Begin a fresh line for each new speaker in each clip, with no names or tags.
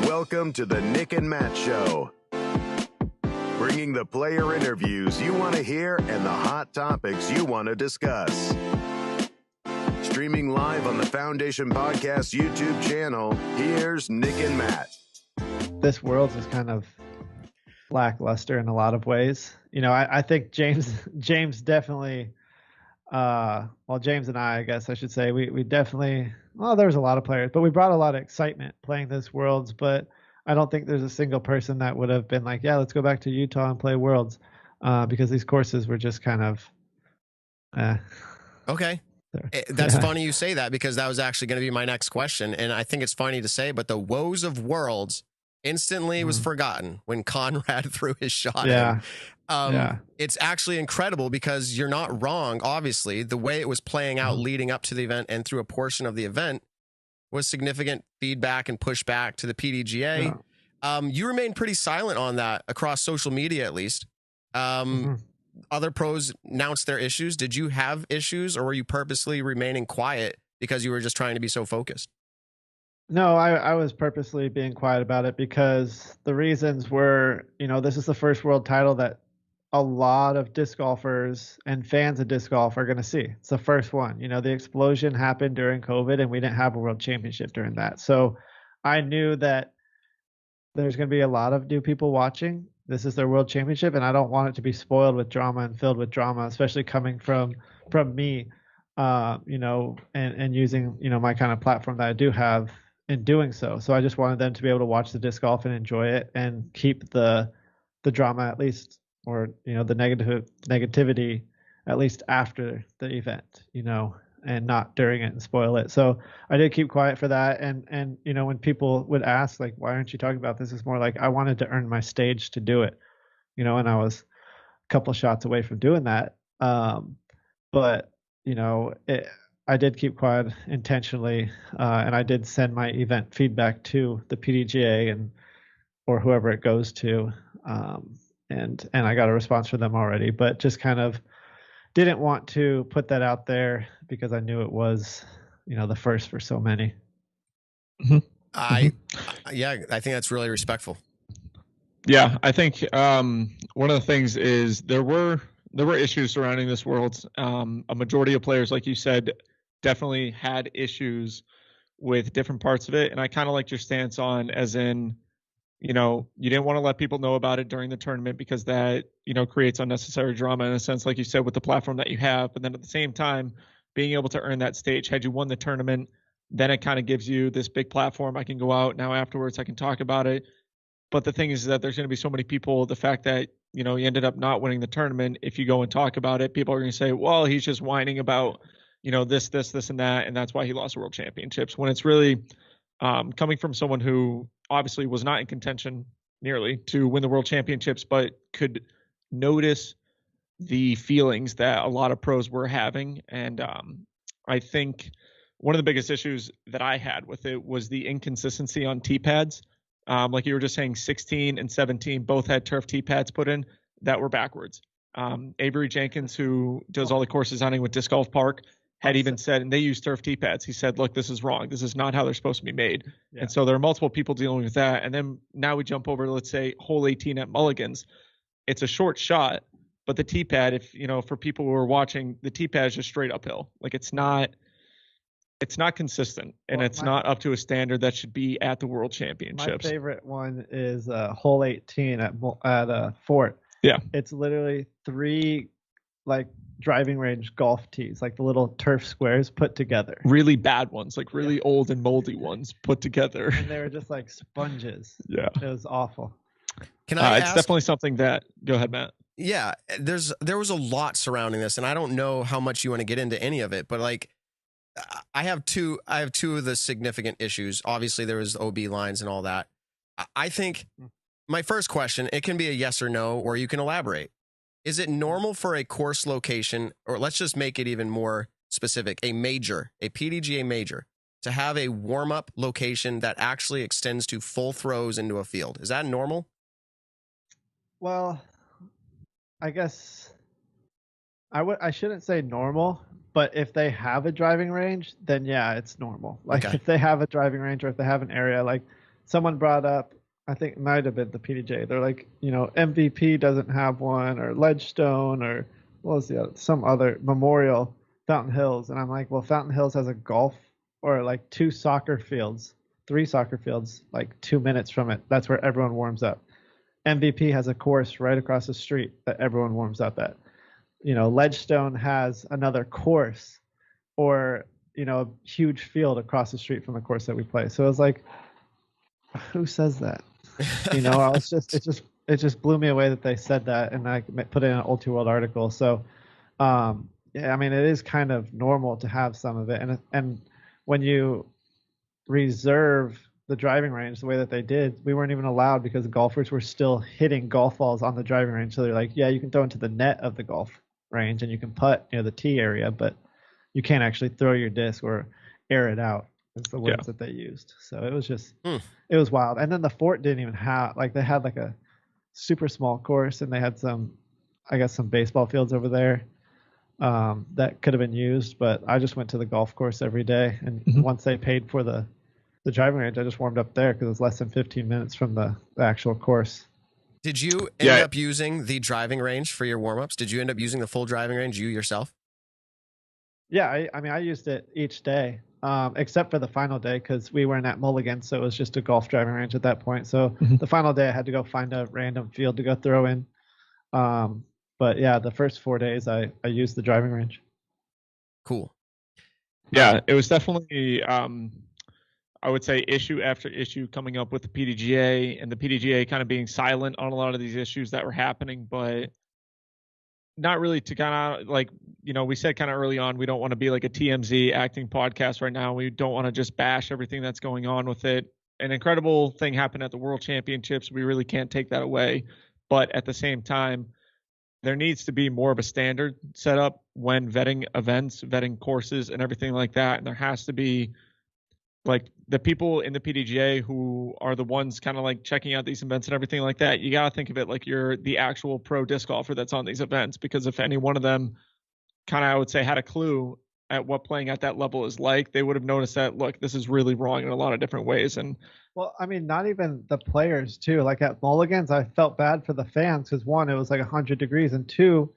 Welcome to the Nick and Matt Show. Bringing the player interviews you want to hear and the hot topics you want to discuss. Streaming live on the Foundation Podcast YouTube channel, here's Nick and Matt.
This world is kind of lackluster in a lot of ways. You know, I think James definitely, James and I guess I should say, we definitely, there was a lot of players, but we brought a lot of excitement playing this Worlds, but I don't think there's a single person that would have been like, yeah, let's go back to Utah and play Worlds, because these courses were just kind of,
Okay. That's funny you say that, because that was actually going to be my next question. And I think it's funny to say, but the woes of Worlds instantly was forgotten when Conrad threw his shot in. It's actually incredible, because you're not wrong. Obviously, the way it was playing out leading up to the event and through a portion of the event was significant feedback and pushback to the PDGA. You remained pretty silent on that across social media, at least. Other pros announced their issues. Did you have issues, or were you purposely remaining quiet because you were just trying to be so focused?
No, I was purposely being quiet about it, because the reasons were, you know, this is the first world title that a lot of disc golfers and fans of disc golf are going to see. It's the first one. You know, the explosion happened during COVID, and we didn't have a world championship during that. So I knew that there's going to be a lot of new people watching. This is their world championship, and I don't want it to be spoiled with drama and filled with drama, especially coming from me, you know, and using, you know, my kind of platform that I do have in doing so. So I just wanted them to be able to watch the disc golf and enjoy it, and keep the drama at least, or, you know, the negativity at least after the event, you know, and not during it and spoil it. So I did keep quiet for that. And you know, when people would ask, like, why aren't you talking about this? It's more like I wanted to earn my stage to do it, you know, and I was a couple of shots away from doing that. But, you know, I did keep quiet intentionally. And I did send my event feedback to the PDGA or whoever it goes to. And I got a response from them already, but just kind of didn't want to put that out there, because I knew it was, you know, the first for so many.
I think that's really respectful.
Yeah, I think one of the things is there were issues surrounding this Worlds. A majority of players, like you said, definitely had issues with different parts of it, and I kind of liked your stance on, as in, you know, you didn't want to let people know about it during the tournament, because that, you know, creates unnecessary drama in a sense, like you said, with the platform that you have. But then at the same time, being able to earn that stage, had you won the tournament, then it kind of gives you this big platform. I can go out now afterwards, I can talk about it. But the thing is that there's going to be so many people, the fact that, you know, you ended up not winning the tournament, if you go and talk about it, people are going to say, well, he's just whining about, you know, this, and that, and that's why he lost world championships. When it's really coming from someone who obviously was not in contention nearly to win the world championships, but could notice the feelings that a lot of pros were having. And I think one of the biggest issues that I had with it was the inconsistency on tee pads. Like you were just saying, 16 and 17 both had turf tee pads put in that were backwards. Avery Jenkins, who does all the course designing with Disc Golf Park, had even said, and they use turf tee pads, he said, look, this is wrong. This is not how they're supposed to be made. Yeah. And so there are multiple people dealing with that. And then now we jump over to, let's say, hole 18 at Mulligan's. It's a short shot, but the tee pad, if, you know, for people who are watching, the tee pad is just straight uphill. Like it's not consistent, and it's not up to a standard that should be at the World Championships.
My favorite one is hole 18 at Fort.
Yeah.
It's literally 3 like driving range golf tees, like the little turf squares put together.
Really bad ones, like really old and moldy ones put together.
And they were just like sponges.
Yeah.
It was awful.
Can I
it's
ask,
definitely something that, go ahead, Matt.
Yeah, there was a lot surrounding this, and I don't know how much you want to get into any of it, but like I have two of the significant issues. Obviously there was OB lines and all that. I think my first question, it can be a yes or no, or you can elaborate. Is it normal for a course location, or let's just make it even more specific, a PDGA major, to have a warm-up location that actually extends to full throws into a field? Is that normal?
Well, I guess I shouldn't say normal, but if they have a driving range, then yeah, it's normal. Like if they have a driving range, or if they have an area, like someone brought up, I think it might have been the PDJ. They're like, MVP doesn't have one, or Ledgestone, or what was the other, some other Memorial, Fountain Hills. And I'm like, well, Fountain Hills has a golf or like 3 soccer fields, like 2 minutes from it. That's where everyone warms up. MVP has a course right across the street that everyone warms up at. Ledgestone has another course or, a huge field across the street from the course that we play. So it was like, who says that? I was it just blew me away that they said that, and I put it in an Ulti World article. So, yeah, I mean, it is kind of normal to have some of it, and when you reserve the driving range the way that they did, we weren't even allowed because golfers were still hitting golf balls on the driving range. So they're like, yeah, you can throw into the net of the golf range and you can putt near the tee area, but you can't actually throw your disc or air it out. Is the words that they used. So it was just, it was wild. And then the fort didn't even have, like, they had like a super small course, and they had some baseball fields over there that could have been used, but I just went to the golf course every day. And once they paid for the driving range, I just warmed up there because it was less than 15 minutes from the actual course.
Did you end up using the driving range for your warm-ups? Did you end up using the full driving range, you yourself?
Yeah, I mean, I used it each day. Except for the final day, because we weren't at Mulligan, so it was just a golf driving range at that point. So the final day I had to go find a random field to go throw in. But yeah, the first 4 days I used the driving range.
Cool.
Yeah, it was definitely, I would say, issue after issue coming up with the PDGA, and the PDGA kind of being silent on a lot of these issues that were happening, but not really to kind of like, we said kind of early on, we don't want to be like a TMZ acting podcast right now. We don't want to just bash everything that's going on with it. An incredible thing happened at the World Championships. We really can't take that away. But at the same time, there needs to be more of a standard set up when vetting events, vetting courses and everything like that. And there has to be like the people in the PDGA who are the ones kind of like checking out these events and everything like that. You got to think of it like you're the actual pro disc golfer that's on these events, because if any one of them kind of, I would say, had a clue at what playing at that level is like, they would have noticed that, look, this is really wrong in a lot of different ways. And
well, I mean, not even the players too. Like at Mulligan's, I felt bad for the fans because 1, it was like 100 degrees, and 2,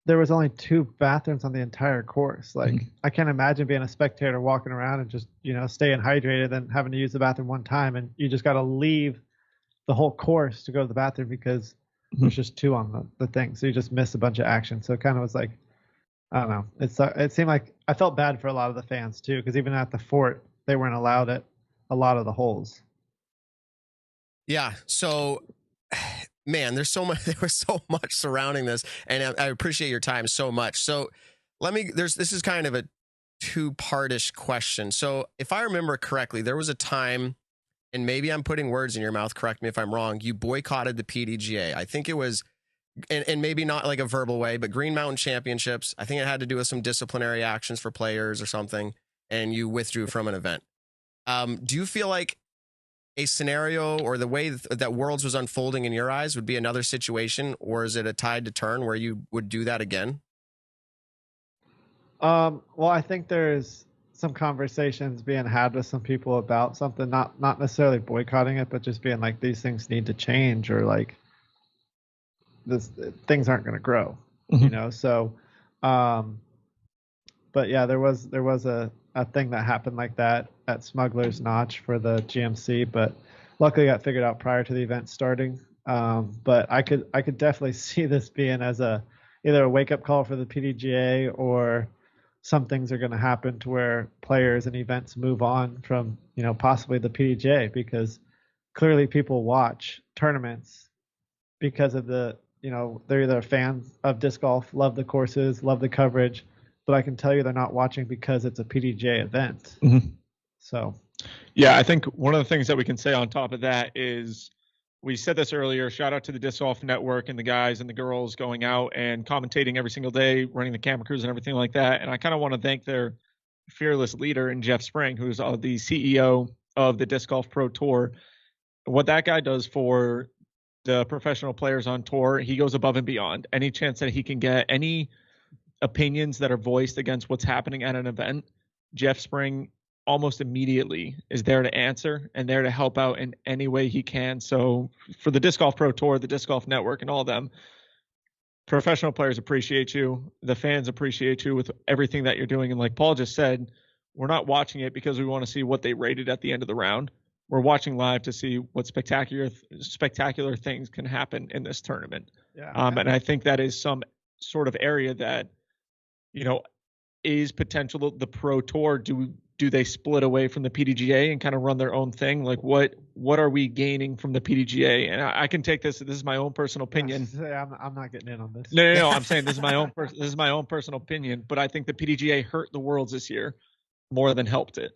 there was only 2 bathrooms on the entire course. Like I can't imagine being a spectator walking around and just, staying hydrated and having to use the bathroom one time, and you just got to leave the whole course to go to the bathroom because there's just 2 on the thing. So you just miss a bunch of action. So it kind of was like, I don't know. It seemed like I felt bad for a lot of the fans too, because even at the fort, they weren't allowed at a lot of the holes. Yeah.
So, man, there was so much surrounding this, and I appreciate your time so much. So this is kind of a 2-partish question. So if I remember correctly, there was a time, and maybe I'm putting words in your mouth, correct me if I'm wrong, you boycotted the PDGA. I think it was, and maybe not like a verbal way, but Green Mountain Championships. I think it had to do with some disciplinary actions for players or something, and you withdrew from an event. Do you feel like a scenario or the way that Worlds was unfolding in your eyes would be another situation, or is it a tide to turn where you would do that again?
Well, I think there's some conversations being had with some people about something, not necessarily boycotting it, but just being like, these things need to change, or like things aren't going to grow, So, but yeah, there was a thing that happened like that at Smuggler's Notch for the GMC, but luckily got figured out prior to the event starting. But I could definitely see this being as either a wake up call for the PDGA, or some things are going to happen to where players and events move on from, possibly the PDGA, because clearly people watch tournaments because of they're either fans of disc golf, love the courses, love the coverage, but I can tell you they're not watching because it's a PDGA event. So,
yeah, I think one of the things that we can say on top of that is, we said this earlier, shout out to the Disc Golf Network and the guys and the girls going out and commentating every single day, running the camera crews and everything like that. And I kind of want to thank their fearless leader in Jeff Spring, who's the CEO of the Disc Golf Pro Tour. What that guy does for the professional players on tour, he goes above and beyond. Any chance that he can get any opinions that are voiced against what's happening at an event, Jeff Spring almost immediately is there to answer and there to help out in any way he can. So for the Disc Golf Pro Tour, the Disc Golf Network, and all of them, professional players appreciate you. The fans appreciate you with everything that you're doing. And like Paul just said, we're not watching it because we want to see what they rated at the end of the round. We're watching live to see what spectacular things can happen in this tournament.
Yeah.
And I think that is some sort of area that, is potential. The Pro Tour, do they split away from the PDGA and kind of run their own thing? Like what are we gaining from the PDGA? And I can take this is my own personal opinion.
I'm not getting in on this.
No, I'm saying this is my own personal opinion, but I think the PDGA hurt the Worlds this year more than helped it.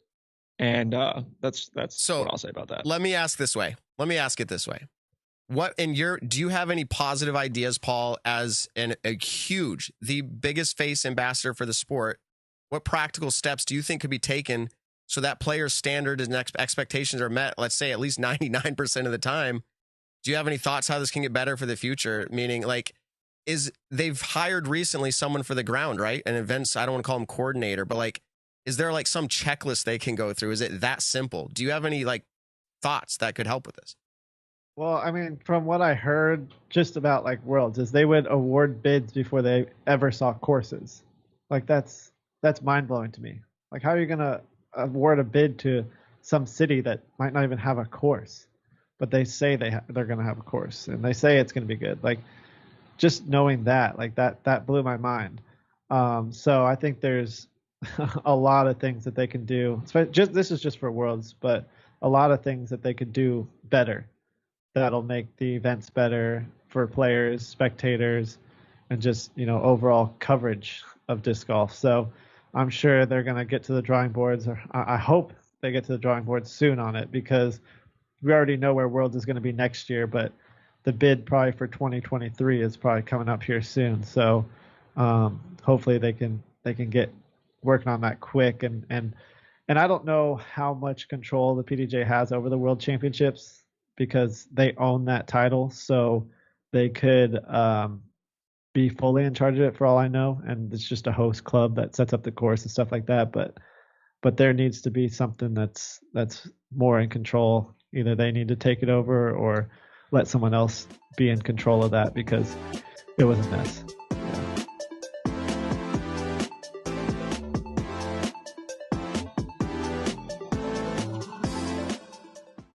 And that's
so,
what I'll say about that.
Let me ask it this way. Do you have any positive ideas, Paul, as the biggest face ambassador for the sport? What practical steps do you think could be taken so that players' standards and expectations are met, let's say at least 99% of the time? Do you have any thoughts how this can get better for the future? Meaning, they've hired recently someone for the ground, right? An events, I don't want to call him coordinator, but is there some checklist they can go through? Is it that simple? Do you have any thoughts that could help with this?
Well, I mean, from what I heard just about Worlds is they would award bids before they ever saw courses. That's mind blowing to me. How are you going to award a bid to some city that might not even have a course, but they say they're going to have a course and they say it's going to be good. Just knowing that blew my mind. So I think there's a lot of things that they can do. This is just for Worlds, but a lot of things that they could do better. That'll make the events better for players, spectators, and just, overall coverage of disc golf. So I'm sure they're going to get to the drawing boards, or I hope they get to the drawing boards soon on it, because we already know where Worlds is going to be next year, but the bid probably for 2023 is probably coming up here soon. So hopefully they can get working on that quick. And I don't know how much control the PDJ has over the World Championships, because they own that title, so they could be fully in charge of it for all I know, and it's just a host club that sets up the course and stuff like that. But there needs to be something that's more in control. Either they need to take it over or let someone else be in control of that, because it was a mess.